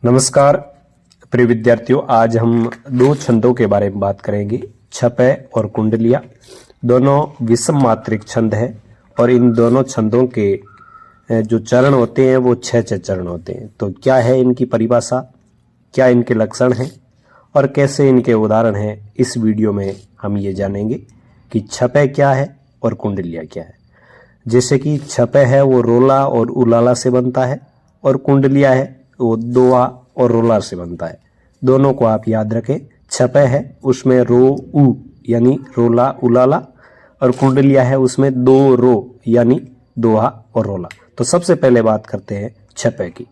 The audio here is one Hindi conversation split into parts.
नमस्कार प्रिय विद्यार्थियों, आज हम दो छंदों के बारे में बात करेंगे। छपै और कुंडलिया दोनों विषम मात्रिक छंद है और इन दोनों छंदों के जो चरण होते हैं वो छह चरण होते हैं। तो क्या है इनकी परिभाषा, क्या इनके लक्षण हैं और कैसे इनके उदाहरण हैं, इस वीडियो में हम ये जानेंगे कि छपै क्या है और कुंडलिया क्या है। जैसे कि छपै है वो रोला और उलाला से बनता है और कुंडलिया है वो दोहा और रोला से बनता है। दोनों को आप याद रखें। छपै है उसमें रो उ यानी रोला उलाला और कुंडलिया है उसमें दो रो यानी दोहा और रोला। तो सबसे पहले बात करते हैं छपै की।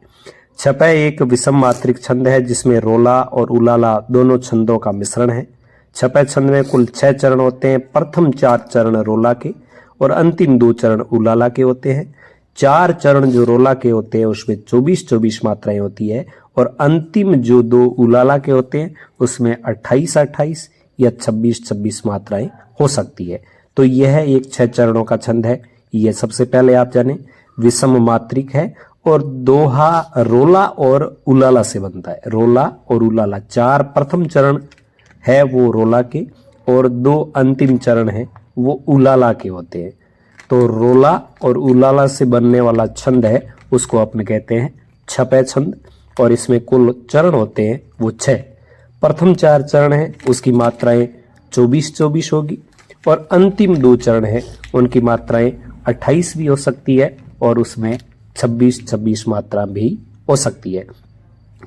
छपै एक विषम मात्रिक छंद है जिसमें रोला और उलाला दोनों छंदों का मिश्रण है। छपै छंद में कुल 6 चरण होते हैं। प्रथम 4 चरण रोला के और अंतिम 2 चरण उलाला के होते हैं। 4 चरण जो रोला के होते हैं उसमें 24-24 मात्राएं होती है और अंतिम जो 2 उलाला के होते हैं उसमें 28-28 या 26-26 मात्राएं हो सकती है। तो यह एक 6 चरणों का छंद है। यह सबसे पहले आप जाने विषम मात्रिक है और दोहा रोला और उलाला से बनता है। रोला और उलाला 4 प्रथम चरण है वो रोला के और 2 अंतिम चरण है वो उलाला के होते हैं। तो रोला और उलाला से बनने वाला छंद है उसको अपन कहते हैं छपै छंद और इसमें कुल चरण होते हैं वो 6। प्रथम 4 चरण है उसकी मात्राएं 24-24 होगी और अंतिम 2 चरण है उनकी मात्राएं 28 भी हो सकती है और उसमें 26-26 मात्रा भी हो सकती है।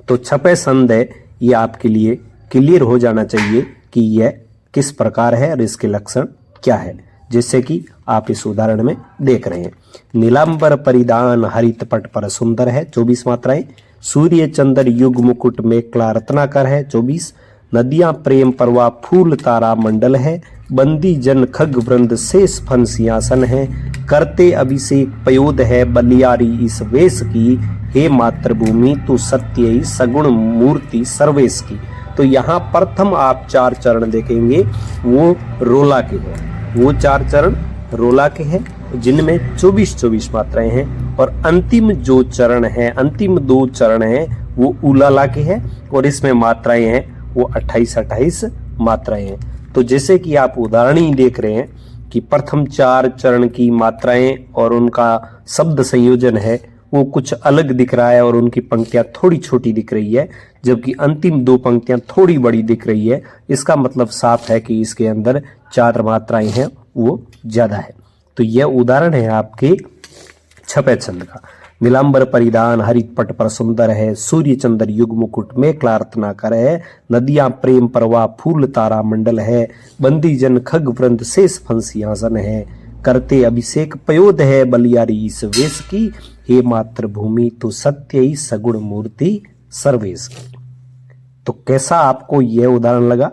तो छपै छंद है ये आपके लिए क्लियर हो जाना चाहिए कि यह किस प्रकार है और इसके लक्षण क्या है, जैसे कि आप इस उदाहरण में देख रहे हैं। नीलांबर परिधान हरित पट पर सुंदर है 24 मात्राएं। सूर्य चंद्र युग मुकुट मेखला रत्नाकर है 24। नदियां प्रेम परवा फूल तारा मंडल है। बंदी जन खग वृंद शेष फन सिंहासन है। करते अभिषेक पयोद है बलियारी इस वेश की। हे मातृभूमि तू सत्य ही सगुण मूर्ति सर्वेश की। तो यहाँ प्रथम आप 4 चरण देखेंगे वो रोला के हैं। वो 4 चरण रोला के हैं जिनमें 24-24 मात्राएं हैं और अंतिम जो चरण है, अंतिम 2 चरण हैं वो उलाला के हैं और इसमें मात्राएं हैं वो 28-28 मात्राएं हैं। तो जैसे कि आप उदाहरण ही देख रहे हैं कि प्रथम 4 चरण की मात्राएं और उनका शब्द संयोजन है वो कुछ अलग दिख रहा है और उनकी पंक्तियां थोड़ी छोटी दिख रही है, जबकि अंतिम 2 पंक्तियां थोड़ी बड़ी दिख रही है। इसका मतलब साफ है कि इसके अंदर 4 मात्राएं हैं वो ज्यादा है। तो यह उदाहरण है आपके छपै छंद का। नीलांबर परिधान हरित पट पर सुंदर है। सूर्य चंद्र युग मुकुट मेखला रत्नाकर है। नदियां प्रेम परवा फूल तारा मंडल है। बंदी जन खग वृंद शेष फन सिंहासन है। करते अभिषेक पयोद है बलियारी इस वेश की। हे मातृभूमि तो सत्य ही सगुण मूर्ति सर्वेश की। तो कैसा आपको यह उदाहरण लगा?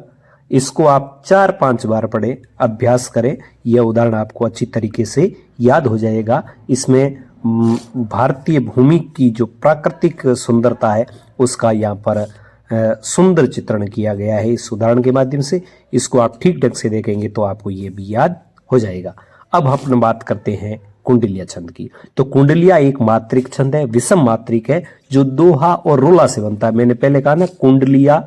इसको आप 4-5 बार पढ़ें, अभ्यास करें। यह उदाहरण आपको अच्छी तरीके से याद हो जाएगा। इसमें भारतीय भूमि की जो प्राकृतिक सुंदरता है उसका यहाँ पर सुंदर चित्रण किया गया है इस उदाहरण के माध्यम से। इसको आप ठीक ढंग से देखेंगे तो आपको ये भी याद हो जाएगा। अब हम बात करते हैं कुंडलिया छंद की। तो कुंडलिया एक मात्रिक छंद है, विषम मात्रिक है जो दोहा और रोला से बनता है। मैंने पहले कहा ना कुंडलिया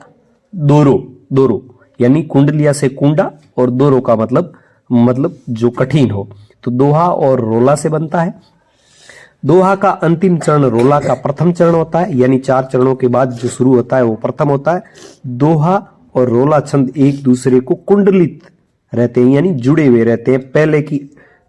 दोरो यानी कुंडलिया से कुंडा और दोरो का मतलब जो कठिन हो। तो दोहा और रोला से बनता है। दोहा का अंतिम चरण रोला का प्रथम चरण होता है, यानी 4 चरणों के बाद जो शुरू होता है वो प्रथम होता है। दोहा और रोला छंद एक दूसरे को कुंडलित रहते हैं यानी जुड़े हुए रहते हैं। पहले की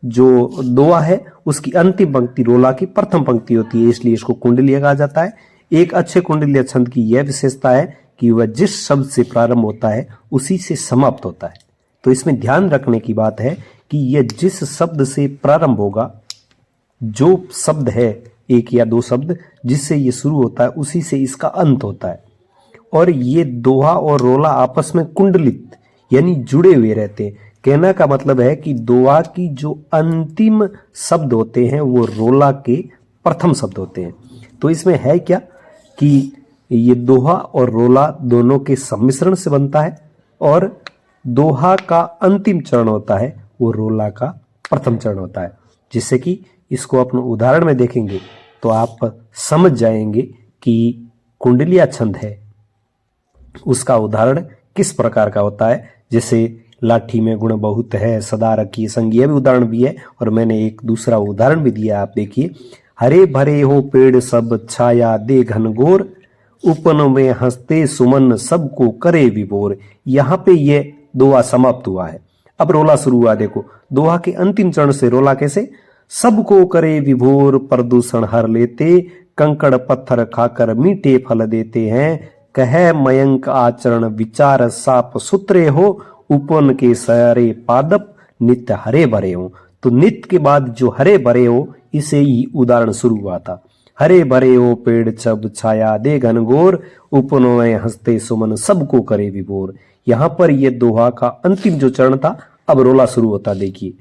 जो दोहा है उसकी अंतिम पंक्ति रोला की प्रथम पंक्ति होती है, इसलिए इसको कुंडलिया कहा जाता है। एक अच्छे कुंडलिया छंद की यह विशेषता है कि वह जिस शब्द से प्रारंभ होता है उसी से समाप्त होता है। तो इसमें ध्यान रखने की बात है कि यह जिस शब्द से प्रारंभ होगा, जो शब्द है 1 या 2 शब्द जिससे ये शुरू होता है उसी से इसका अंत होता है। और ये दोहा और रोला आपस में कुंडलित यानी जुड़े हुए रहते हैं। कहने का मतलब है कि दोहा की जो अंतिम शब्द होते हैं वो रोला के प्रथम शब्द होते हैं। तो इसमें है क्या कि ये दोहा और रोला दोनों के सम्मिश्रण से बनता है और दोहा का अंतिम चरण होता है वो रोला का प्रथम चरण होता है। जिससे कि इसको अपन उदाहरण में देखेंगे तो आप समझ जाएंगे कि कुंडलिया छंद है उसका उदाहरण किस प्रकार का होता है। जैसे लाठी में गुण बहुत है, सदा रखी संग, यह भी उदाहरण भी है। और मैंने एक दूसरा उदाहरण भी दिया, आप देखिए। हरे भरे हो पेड़ सब, छाया दे घनघोर, उपन में हंसते सुमन, सबको करे विभोर। यहाँ पे ये दोहा समाप्त हुआ है। अब रोला शुरू हुआ। देखो दोहा के अंतिम चरण से रोला कैसे, सबको करे विभोर, प्रदूषण हर लेते, कंकड़ पत्थर खाकर मीठे फल देते हैं। कह मयंक आचरण विचार, साप सुतरे हो, उपन के सारे पादप, नित्य हरे भरे हो। तो नित्य के बाद जो हरे भरे हो, इसे ही उदाहरण शुरू हुआ था। हरे भरे हो पेड़ छब, छाया दे घनघोर, उपनो में हंसते सुमन, सबको करे विभोर। यहां पर यह दोहा का अंतिम जो चरण था, अब रोला शुरू होता। देखिए,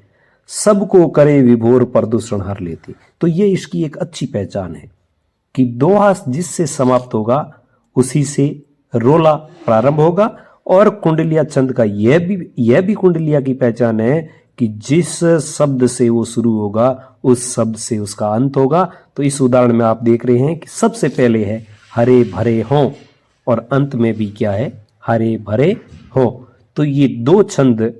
सबको करे विभोर, प्रदूषण हर लेते। तो ये इसकी एक अच्छी पहचान है कि दोहा जिससे समाप्त होगा उसी से रोला प्रारंभ होगा। और कुंडलिया छंद का यह भी कुंडलिया की पहचान है कि जिस शब्द से वो शुरू होगा उस शब्द से उसका अंत होगा। तो इस उदाहरण में आप देख रहे हैं कि सबसे पहले है हरे भरे हों और अंत में भी क्या है, हरे भरे हों। तो ये दो छंद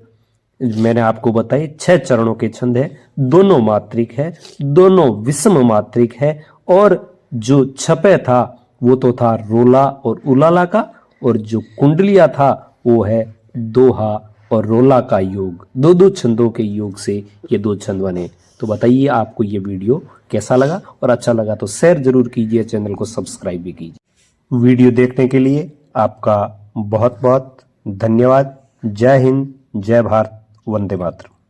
मैंने आपको बताए, 6 चरणों के छंद है, दोनों मात्रिक है, दोनों विषम मात्रिक है। और जो छपे था वो तो था रोला और उलाला का, और जो कुंडलिया था वो है दोहा और रोला का योग। दो छंदों के योग से ये 2 छंद बने। तो बताइए आपको ये वीडियो कैसा लगा, और अच्छा लगा तो शेयर जरूर कीजिए, चैनल को सब्सक्राइब भी कीजिए। वीडियो देखने के लिए आपका बहुत बहुत धन्यवाद। जय हिंद, जय भारत, वंदे मातरम।